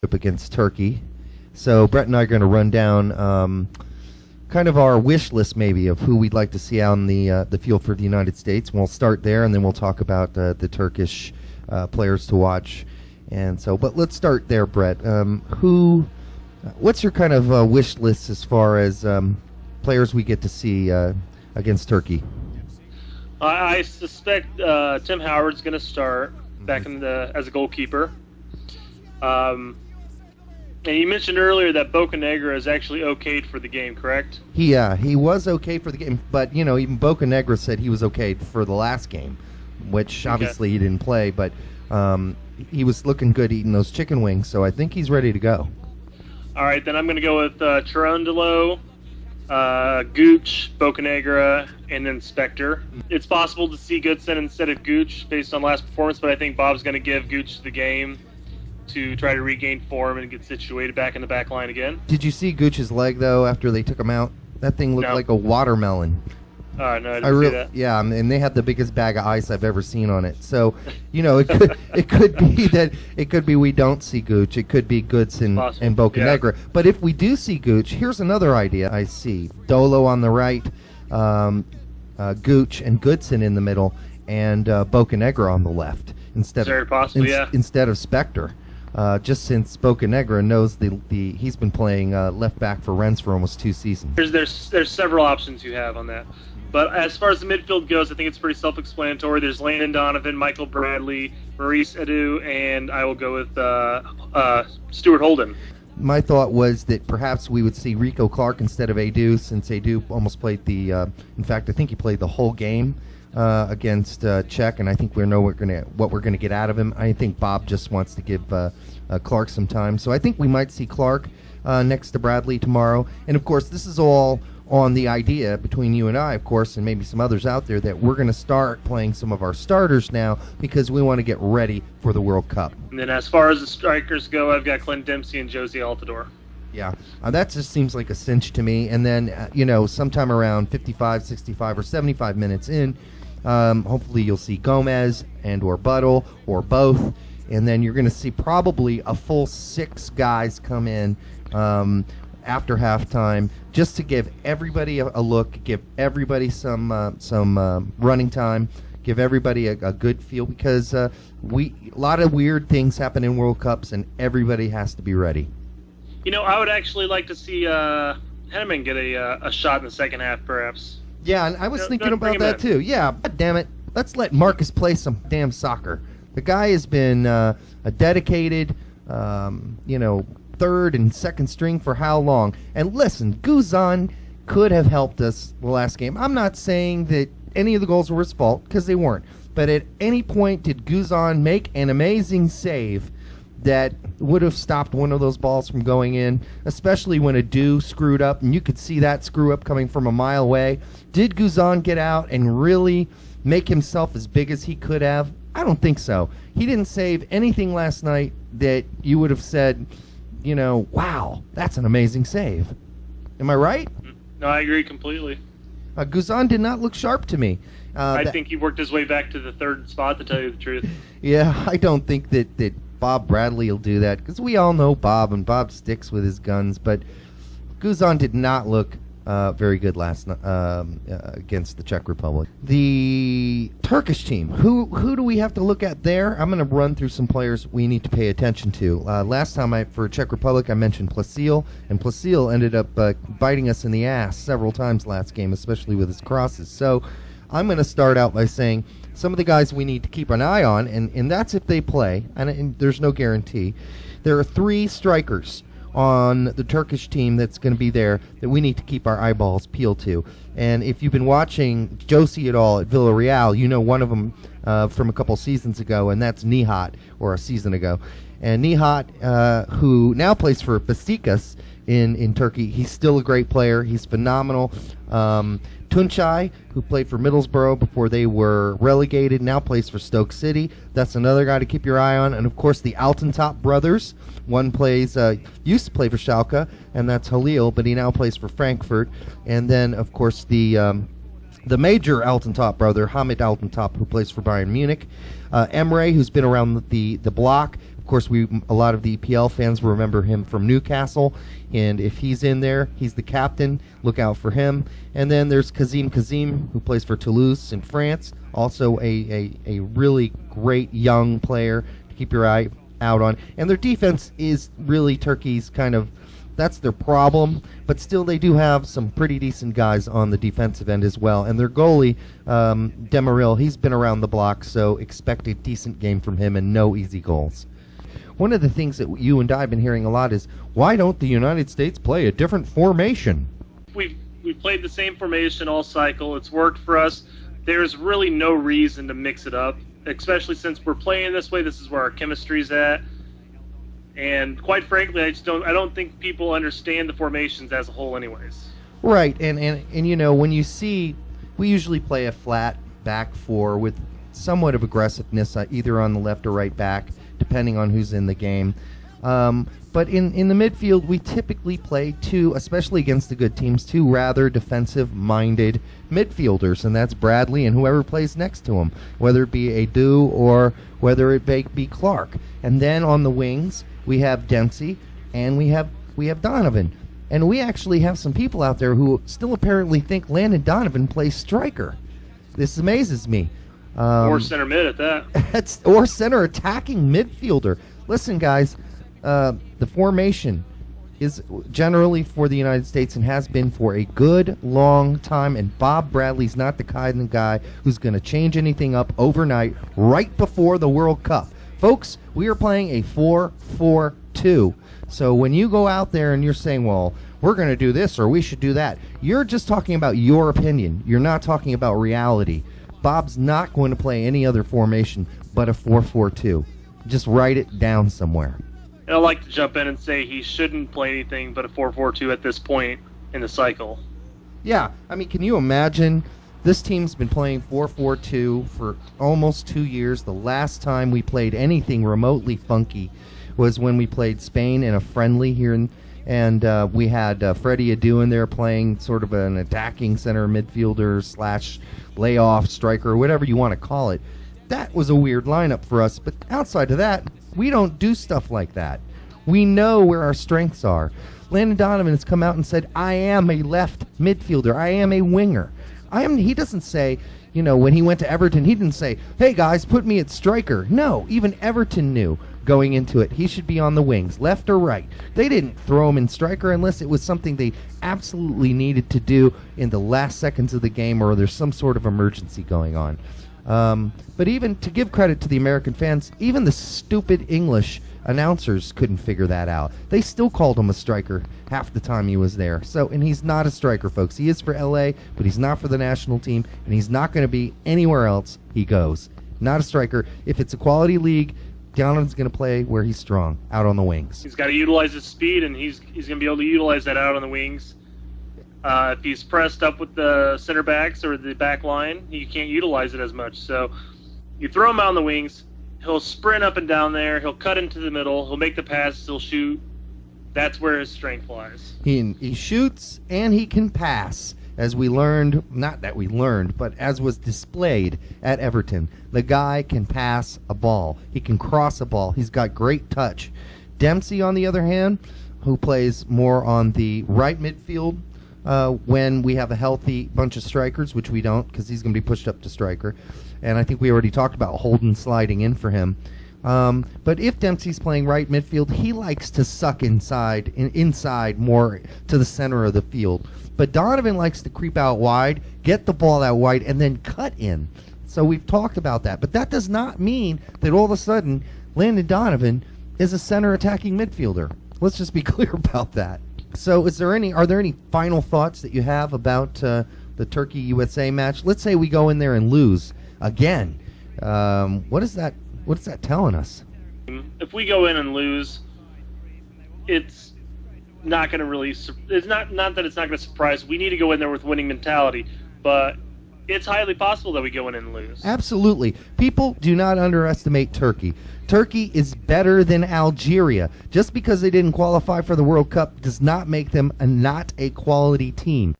up against Turkey. So Brett and I are going to run down kind of our wish list maybe of who we'd like to see out on the field for the United States. We'll start there, and then we'll talk about the Turkish players to watch. And so, but let's start there, Brett. What's your kind of wish list as far as players we get to see against Turkey? I suspect Tim Howard's going to start back as a goalkeeper. And you mentioned earlier that Bocanegra is actually okayed for the game, correct? He was okay for the game, but even Bocanegra said he was okay for the last game, which obviously he didn't play, but he was looking good eating those chicken wings, so I think he's ready to go. All right, then I'm going to go with Cherundolo, Gooch, Bocanegra, and then Spector. It's possible to see Goodson instead of Gooch based on last performance, but I think Bob's going to give Gooch the game to try to regain form and get situated back in the back line again. Did you see Gooch's leg, though, after they took him out? That thing looked like a watermelon. No, I didn't see that. Yeah, and they had the biggest bag of ice I've ever seen on it. So, it could be we don't see Gooch. It could be Goodson and Bocanegra. Yeah. But if we do see Gooch, here's another idea I see. Dolo on the right, Gooch and Goodson in the middle, and Bocanegra on the left instead of Spector. Just since Bocanegra knows he's been playing left back for Rennes for almost 2 seasons. There's several options you have on that. But as far as the midfield goes, I think it's pretty self-explanatory. There's Landon Donovan, Michael Bradley, Maurice Edu, and I will go with Stuart Holden. My thought was that perhaps we would see Rico Clark instead of Edu, since Edu almost played in fact, I think he played the whole game against Czech, and I think we know what we're gonna get out of him. I think Bob just wants to give Clark some time, so I think we might see Clark next to Bradley tomorrow. And of course, this is all on the idea between you and I, of course, and maybe some others out there, that we're going to start playing some of our starters now because we want to get ready for the World Cup. And then as far as the strikers go, I've got Clint Dempsey and Josie Altidore. Yeah, that just seems like a cinch to me. And then, sometime around 55, 65, or 75 minutes in, hopefully you'll see Gomez and or Buttle or both. And then you're going to see probably a full 6 guys come in after halftime, just to give everybody a look, give everybody some running time, give everybody a good feel, because a lot of weird things happen in World Cups, and everybody has to be ready. I would actually like to see Henneman get a shot in the second half, perhaps. Yeah, and I was thinking about that too. Yeah, but damn it, let's let Marcus play some damn soccer. The guy has been a dedicated, third and second string for how long? And listen, Guzan could have helped us the last game. I'm not saying that any of the goals were his fault, because they weren't. But at any point did Guzan make an amazing save that would have stopped one of those balls from going in, especially when Edu screwed up, and you could see that screw up coming from a mile away. Did Guzan get out and really make himself as big as he could have? I don't think so. He didn't save anything last night that you would have said, wow, that's an amazing save. Am I right? No, I agree completely. Guzan did not look sharp to me. I think he worked his way back to the third spot, to tell you the truth. Yeah, I don't think that Bob Bradley will do that, because we all know Bob, and Bob sticks with his guns. But Guzan did not look very good last night against the Czech Republic. The Turkish team, who do we have to look at there? I'm going to run through some players we need to pay attention to. Last time for Czech Republic, I mentioned Plasil, and Plasil ended up biting us in the ass several times last game, especially with his crosses. So I'm going to start out by saying some of the guys we need to keep an eye on, and that's if they play, and there's no guarantee. There are 3 strikers on the Turkish team that's going to be there that we need to keep our eyeballs peeled to. And if you've been watching Josie at all at Villarreal, you know one of them from a couple seasons ago, and that's Nihat, or a season ago. And Nihat, who now plays for Besiktas in Turkey, he's still a great player. He's phenomenal. Tunçay, who played for Middlesbrough before they were relegated, now plays for Stoke City. That's another guy to keep your eye on. And, of course, the Altintop brothers. One used to play for Schalke, and that's Halil, but he now plays for Frankfurt. And then, of course, the major Altintop brother, Hamid Altintop, who plays for Bayern Munich. Emre, who's been around the block Of course, a lot of the EPL fans remember him from Newcastle, and if he's in there, he's the captain. Look out for him. And then there's Kazim, who plays for Toulouse in France, also a really great young player to keep your eye out on. And their defense is really Turkey's that's their problem, but still they do have some pretty decent guys on the defensive end as well. And their goalie, Demirel, he's been around the block, so expect a decent game from him and no easy goals. One of the things that you and I have been hearing a lot is, why don't the United States play a different formation? We've played the same formation all cycle. It's worked for us. There's really no reason to mix it up, especially since we're playing this way. This is where our chemistry's at. And quite frankly, I don't think people understand the formations as a whole anyways. Right, and when you see, we usually play a flat back four with somewhat of aggressiveness, either on the left or right back, depending on who's in the game. But in the midfield, we typically play two, especially against the good teams, two rather defensive-minded midfielders, and that's Bradley and whoever plays next to him, whether it be Adu or whether it be Clark. And then on the wings, we have Dempsey and we have Donovan. And we actually have some people out there who still apparently think Landon Donovan plays striker. This amazes me. Or center mid at that. Or center attacking midfielder. Listen, guys, the formation is generally for the United States and has been for a good long time, and Bob Bradley's not the kind of guy who's going to change anything up overnight right before the World Cup. Folks, we are playing a 4-4-2. So when you go out there and you're saying, well, we're going to do this or we should do that, you're just talking about your opinion. You're not talking about reality. Bob's not going to play any other formation but a 4-4-2. Just write it down somewhere. And I'd like to jump in and say he shouldn't play anything but a 4-4-2 at this point in the cycle. Yeah, I mean, can you imagine? This team's been playing 4-4-2 for almost 2 years. The last time we played anything remotely funky was when we played Spain in a friendly here, and we had Freddie Adu in there playing sort of an attacking center midfielder / layoff striker, or whatever you want to call it. That was a weird lineup for us, but outside of that, we don't do stuff like that. We know where our strengths are. Landon Donovan has come out and said, I am a left midfielder. I am a winger. He doesn't say, when he went to Everton, he didn't say, hey guys, put me at striker. No, even Everton knew going into it he should be on the wings, left or right. They didn't throw him in striker unless it was something they absolutely needed to do in the last seconds of the game or there's some sort of emergency going on. But even to give credit to the American fans, even the stupid English announcers couldn't figure that out. They still called him a striker half the time he was there. And he's not a striker, folks. He is for LA, but he's not for the national team, and he's not going to be anywhere else he goes. Not a striker. If it's a quality league, Donovan's going to play where he's strong, out on the wings. He's got to utilize his speed, and he's going to be able to utilize that out on the wings. If he's pressed up with the center backs or the back line, you can't utilize it as much. So you throw him out on the wings, he'll sprint up and down there, he'll cut into the middle, he'll make the pass, he'll shoot. That's where his strength lies. He shoots and he can pass, as we learned, not that we learned, but as was displayed at Everton. The guy can pass a ball. He can cross a ball. He's got great touch. Dempsey, on the other hand, who plays more on the right midfield, when we have a healthy bunch of strikers, which we don't because he's going to be pushed up to striker. And I think we already talked about Holden sliding in for him. But if Dempsey's playing right midfield, he likes to suck inside more to the center of the field. But Donovan likes to creep out wide, get the ball out wide, and then cut in. So we've talked about that. But that does not mean that all of a sudden Landon Donovan is a center attacking midfielder. Let's just be clear about that. So are there any final thoughts that you have about the Turkey-USA match? Let's say we go in there and lose again. What is that telling us? If we go in and lose, it's not going to really. It's not that it's not going to surprise. We need to go in there with winning mentality, but it's highly possible that we go in and lose. Absolutely. People do not underestimate Turkey. Turkey is better than Algeria. Just because they didn't qualify for the World Cup does not make them not a quality team.